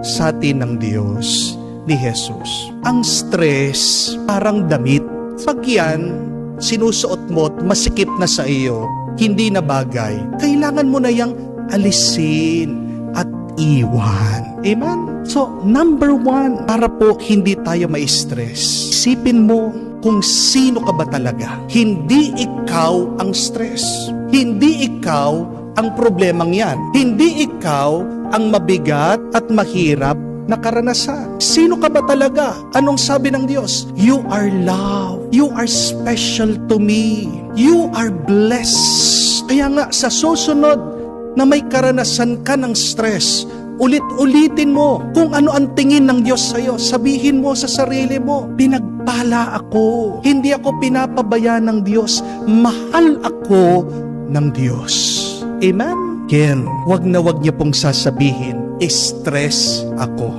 sa atin ng Diyos ni Jesus. Ang stress parang damit. Pag yan, sinusuot mo at masikip na sa iyo, hindi na bagay, kailangan mo na yang alisin at iwan. Amen? So, number 1, para po hindi tayo ma-stress, isipin mo kung sino ka ba talaga. Hindi ikaw ang stress. Hindi ikaw ang problemang yan. Hindi ikaw ang mabigat at mahirap na karanasan. Sino ka ba talaga? Anong sabi ng Diyos? You are loved. You are special to me. You are blessed. Kaya nga, sa susunod na may karanasan ka ng stress, ulit-ulitin mo kung ano ang tingin ng Diyos sa'yo. Sabihin mo sa sarili mo, pinagpala ako. Hindi ako pinapabayaan ng Diyos. Mahal ako ng Diyos. Amen? Ken, wag na wag niyo pong sasabihin, stress ako.